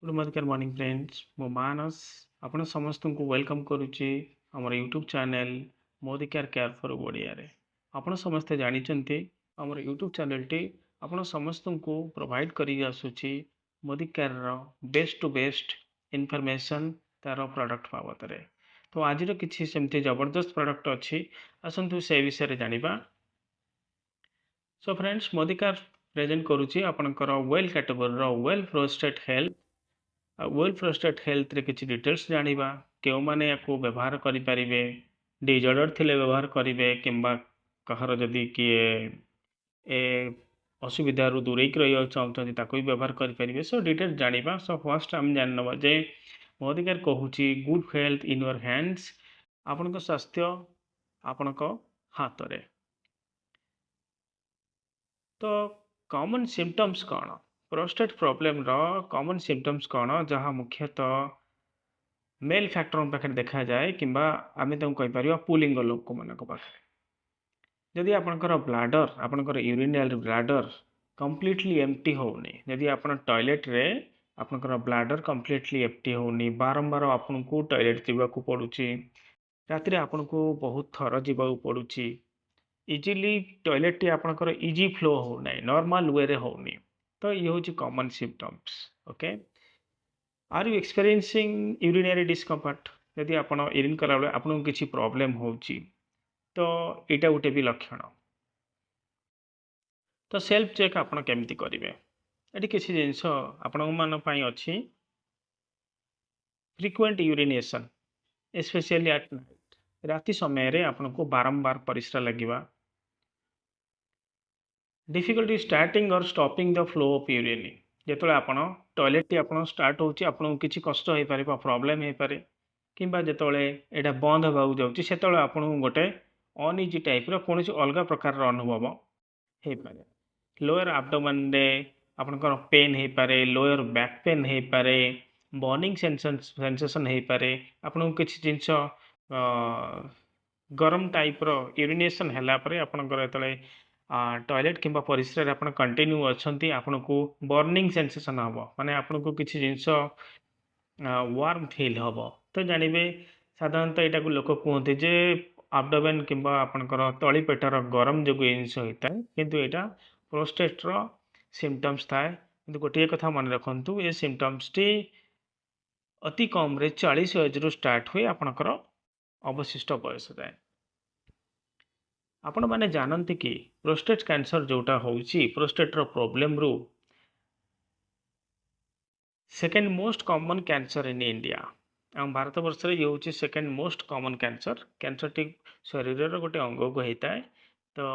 Good morning friends मो मानस आपण समस्त को वेलकम करुच्ची आमर YouTube channel Modi care for Odia रे आपण समस्ते जानिचंती आमर यूट्यूब चैनल टी आपण समस्त को प्रोवाइड करी आसुची मोदी केयर रो बेस्ट टू बेस्ट इनफॉरमेशन तार प्रोडक्ट बाबद रे तो आज किसी सेमती जबरदस्त प्रोडक्ट अच्छी आसतु से विषय रे जानिबा। So friends Modi care present करुच्ची आपनकर वेल कैटेगरी रो well prostate health well prostate health रे किछि डिटेल्स जानिबा केउ माने याकू व्यवहार करि परिबे डिजॉर्डर थिले व्यवहार करिवे किंबा कहार जदि किए ए असुविधा रु दूरेक रहियो चाहउछन्ति ताकू भी व्यवहार करि परिबे। So details जानिबा। सो फर्स्ट हम जाननबा जे मोदी केयर कहूची good health in your hands आपनको स्वास्थ्य आपनको हाथ रे। तो कॉमन सिम्पटम्स कौन प्रोस्टेट प्रॉब्लम रो कॉमन सिम्पटम्स कौन जहाँ मुख्यतः मेल फैक्टर पाखे देखा जाए किंबा आम तुम कहीपर पुलिंग लोक मान पाखे जदि आपंकर ब्लाडर आपंकर यूरिनल ब्लाडर कंप्लीटली एम्प्टी होनी जदि आप टॉयलेट रे आपंकर ब्लाडर कंप्लीटली एम्प्टी होनी बारंबार आपन को टॉयलेट जावाक पड़ुची राति आपन को बहुत थर जावाक पड़ुची इजिली टॉयलेट टी आपंकर इजी फ्लो हो ना नॉर्मल वे रे होनी तो ये हूँ common symptoms. Okay are you experiencing urinary discomfort जदि आप यूरिन कला बेले आपको किसी प्रॉब्लम होची तो यहाँ गोटे भी लक्षण। तो सेल्फ चेक आप केमती करेंगे ये किसी जिनस आपण मान अच्छी frequent urination specially at night राति समय रे आपको बारंबार परिश्रा लगे डिफिकल्टी स्टार्टिंग और stopping the flow of urine जो आप टॉयलेट टी आप स्टार्ट होची आपको किसी कष्ट हो पारे प्रॉब्लम हो पारे किंबा जिते यहाँ बंद होगा जाऊँगी से आपको गोटे अनइजी टाइप कौन अलग प्रकार अनुभव हो पारे लोअर एब्डोमेन रे आपनकर पेन हो पारे लोअर बैक पेन हो पारे बर्निंग सेंसेशन हो पारे आपन किसी जिनस गरम टाइप रो यूरिनेशन हैला परे आपनकर एतले टॉयलेट किंबा परिसर आप कंटिन्यू अच्छी आपन को बर्निंग सेंसेशन हम माने आपन को किसी जिनस वार्म फील हम तो जानवे साधारणतः यहाँ लोक कहते जे एब्डोमेन किंबा आपनकर तली पेटर गरम जो जिनस होता है किंतु यहाँ प्रोस्टेट रो सिम्पटम्स थाए किंतु गोटे कथा मन रखु ये सिम्पटम्स टी अति कम रे 40 एज रु स्टार्ट हुए आपनकर अवशिष्ट बयस जाए। आपण माने जानते कि प्रोस्टेट कैंसर जोटा होउची प्रोस्टेट रो प्रॉब्लम रु second most common cancer in India आम भारत वर्ष ये हूँ second most common cancer T शरीर गोटे अंग को होता है। तो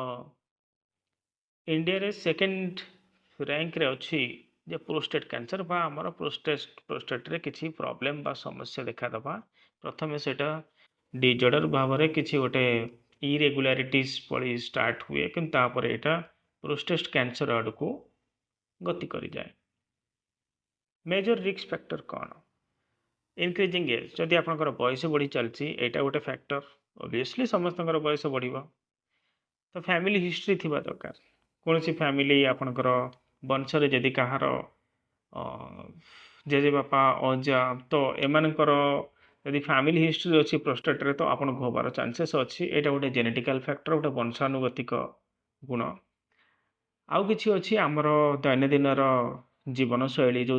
इंडिया रे सेकेंड रैंक रे अच्छी जे प्रोस्टेट कैंसर बा आमर प्रोस्टेट रे किसी प्रॉब्लम बा समस्या देखा दबा प्रथम से डिजॉर्डर भाव में किसी गोटे इरेगुलारिटीज पड़ी स्टार्ट हुए कि यहाँ प्रोस्टेट कैंसर आड़ को गति करी जाए। मेजर रिस्क फैक्टर कौन इनक्रीजिंग एज जदि आपंकर बयस बढ़ी चलती यहाँ गोटे फैक्टर ओबियसली समस्त बयस बढ़ तो फैमिली हिस्ट्री थी दरकार कौन सी फैमिली आपंकर वंश जदि कहार जेजे बापा अजा तो एमानकर यदि फैमिली हिस्ट्री अच्छी प्रोस्टेट रे तो आपन होबार चांसेस अच्छी यहाँ गोटे जेनेटिकल फैक्टर गोटे वंशानुगतिक गुण आउ कि अच्छी आमर दैनंदिन जीवन शैली जो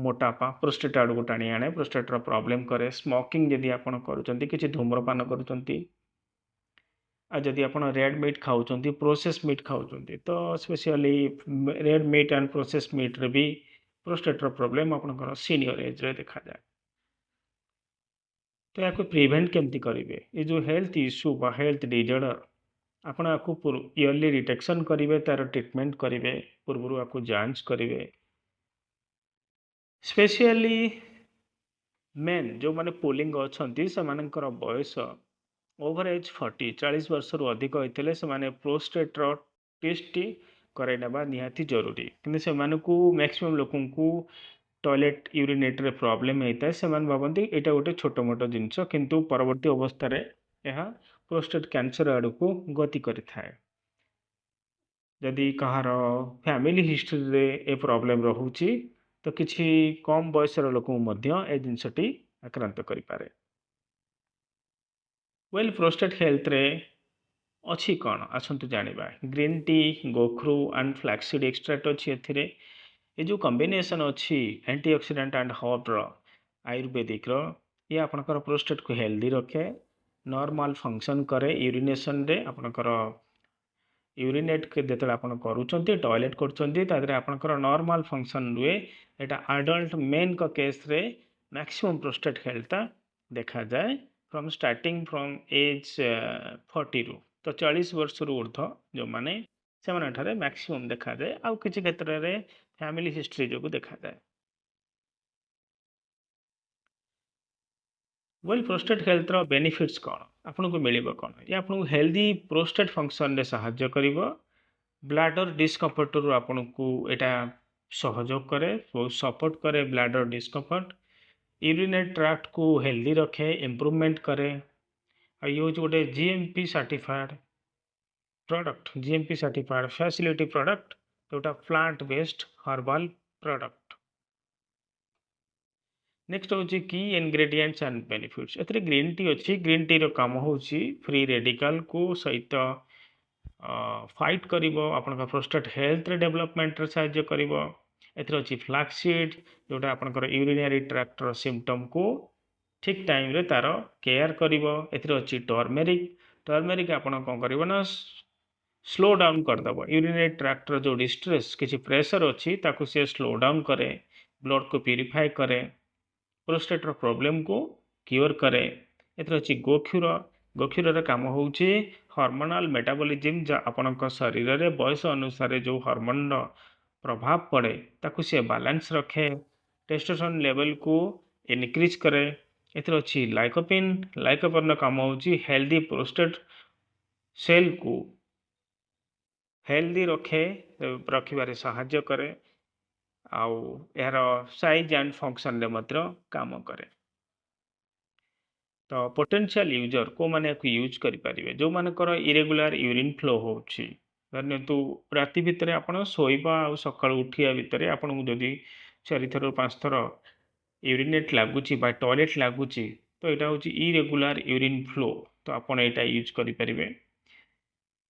मोटापा प्रोस्टेट आड़ को टाणी आने प्रोस्टेट प्रॉब्लम करे स्मोकिंग जदि आप किसी धूम्रपान करुँच जदि आप रेड मीट खाऊँ प्रोसेस मीट खाऊँ तो specially red meat and process meet रे भी प्रोस्टेट प्रॉब्लम आपंकर सीनियर एज रे देखा जाए। तो या प्रिवेंट केमती करेंगे ये जो हेल्थ इश्यू बा हेल्थ डिजॉर्डर आपण आपको इयरली डिटेक्शन करेंगे तार ट्रिटमेंट करेंगे पूर्व आपको जांच करेंगे स्पेशली मेन जो माने पुलिंग अच्छा से बयस ओवर एज 40 वर्ष रु अधिक होते से प्रोस्टेट टेस्ट टी करवा निहाती जरूरी कि से मैक्सिमम लोक टॉयलेट यूरिनेट प्रॉब्लम होता है से भावती यहाँ गोटे छोट मोट जिनस किंतु परवर्ती अवस्था यह प्रोस्टेट कैंसर आड़ को गति करें जदि कहार फैमिली हिस्ट्री रे ए प्रॉब्लम रोचे तो किसी कम बयसर लोक ए जिनसटी आक्रांत करें। वेल प्रोस्टेट हेल्थ रे अच्छी कौन आसतु जाना ग्रीन टी गोखरू एंड फ्लैक्सीड एक्सट्रैक्ट अच्छी ये जो कॉम्बिनेशन अच्छी एंटीऑक्सीडेंट एंड हर्ब आयुर्वेदिक ये आपनकर प्रोस्टेट को हेल्दी रखे नॉर्मल फंक्शन करे यूरिनेशन रे आपनकर यूरिनेट के जो आप टॉयलेट कर नॉर्मल फंक्शन रुए एटा अडल्ट मेन का केस रे मैक्सिमम प्रोस्टेट हेल्थ देखा जाए फ्रॉम स्टार्टिंग फ्रॉम एज 40 रु तो 40 वर्ष रु ऊर्ध्व जो माने से मैक्सिमम देखा जाए आउ किसी क्षेत्र में फैमिली हिस्ट्री जो देखा जाए। वेल प्रोस्टेट हेल्थ रो बेनिफिट्स कौन आपन को मिलिबो कौन ये आपन को हेल्दी प्रोस्टेट फंक्शन रे सहायता करिवो ब्लैडर डिस्कम्फर्ट रु आपन को एटा सहयोग करे बहुत सपोर्ट करे ब्लैडर डिस्कम्फर्ट यूरिनेट ट्रैक्ट को हेल्दी रखे इम्प्रूवमेंट करे और ये गोटे GMP certified product GMP certified facility product जोटा plant based herbal product. Next हूँ की इनग्रेडिएंट्स एंड बेनिफिट्स एथरे ग्रीन टी अच्छी ग्रीन टी रो काम होची फ्री रेडिकल को सहित फाइट करिवो आपन प्रोस्टेट हेल्थ रे डेवलपमेंट रे सहायता करिवो एथरे अच्छी फ्लैक्सीड जोटा आपन यूरिनरी ट्रैक्ट रो सिम्पटम को ठीक टाइम रे तार केयर करिवो एथरे अच्छी टर्मेरिक आपन कोन करिवो ना स्लो डाउन करदेव यूरिनरी ट्रैक्ट रो जो डिस्ट्रेस किसी प्रेशर अच्छी ताकू से स्लो डाउन करे ब्लड को प्यूरिफाई करे प्रोस्टेट रो प्रॉब्लम को क्योर करे एथरे अच्छी गोक्षुर काम होची हार्मोनल मेटाबॉलिज्म जा आपन शरीर रे बयस अनुसार जो हार्मोन प्रभाव पड़े ताकू से बैलेंस रखे टेस्टोस्टेरोन लेवल को इनक्रीज करे एथरे अच्छी लाइकोपिन काम होची हेल्दी प्रोस्टेट सेल को हेल्दी रखिबारे सहायता करे आउ यार साइज एंड फंक्शन रे मात्र काम करे। तो पोटेंशियल यूजर को माने को यूज करि परिबे जो मानकर इरेगुलर यूरिन फ्लो होची धरनियंतु राति भितर आपण सोइबा आ सकाळ उठिया भितर आपण जदि 4 थर 5 थर यूरिनेट लागुची बा टॉयलेट लागुची तो एटा होची इरेगुलर यूरिन फ्लो तो आपण एटा यूज करि परिबे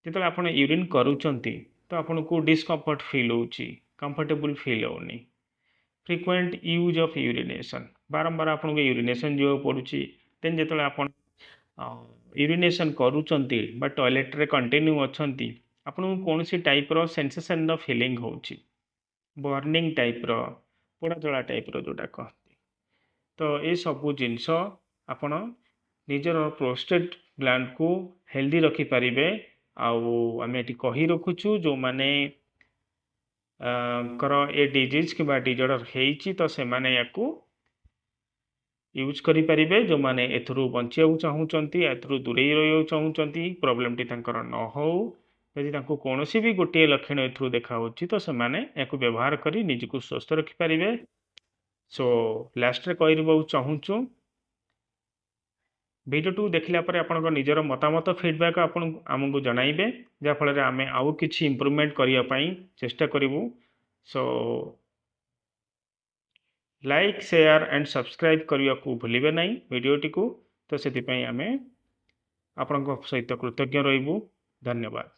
जिते आप यूरिन करूँगी तो आपन को डिस्कम्फर्ट फील होची कंफर्टेबल फील होनी फ्रिक्वेंट यूज ऑफ यूरिनेशन बारंबार आपन को यूरिनेशन जो पड़ुची देन जो आप यूरिनेशन करूँगी बा टॉयलेट रे कंटिन्यू अच्छी आपन को कौन सी टाइप रो सेंसेशन रो फीलिंग होची बर्निंग टाइप रो पोड़ा जला टाइप रो जोटा कहती तो ये सबू जिनस आपण निजर प्रोस्टेट ग्लैंड को हेल्दी रखी पारिबे आउ आम ये कही रखुचु जो माने कर ए डिजीज कि डिजॉर्डर हेची तो से माने याकू यूज करि परिबे जो माने एथरु बंचिया चाहूचंती एथरु दूरे रहियो चाहूचंती प्रॉब्लम टी तांकर न हो यदि तांको कोनोसी भी गोटे लक्षण एथरु देखा होची तो से माने याकू व्यवहार करी निजको स्वस्थ रखि परिबे। सो लास्ट रे कहिरबो चाहूचु वीडियो टू देखला पर आपन निजर मतामत फीडबैक आपन आमको जणाइबे जाफल आम आउ किछि इम्प्रूवमेंट करिया पई चेष्टा करिवु। So like share and subscribe करिया को भूलिबे नहीं वीडियोटी को तो से आम आपण सहित कृतज्ञ रहिबु। धन्यवाद।